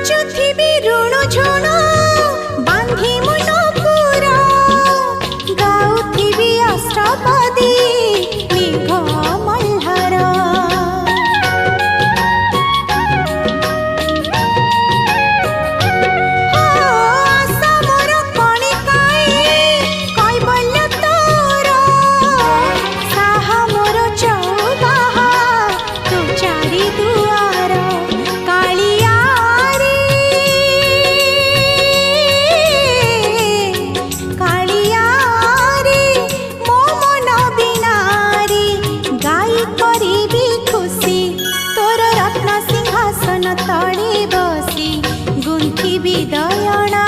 नाचुथिबी ऋणु झुणु बांधी मुन पुरा गाउथिबी अष्टपदी मेघ मल्हार आशा मोर कणिकाए कैबल्य तोर साहा मोर चौबाहा तू चारि दुआर कालियारी कालियारी मो मन बिनारी गाई करिबी खुशी तोर रत्न सिंहासन तळे बसी गुंथिबी दयणा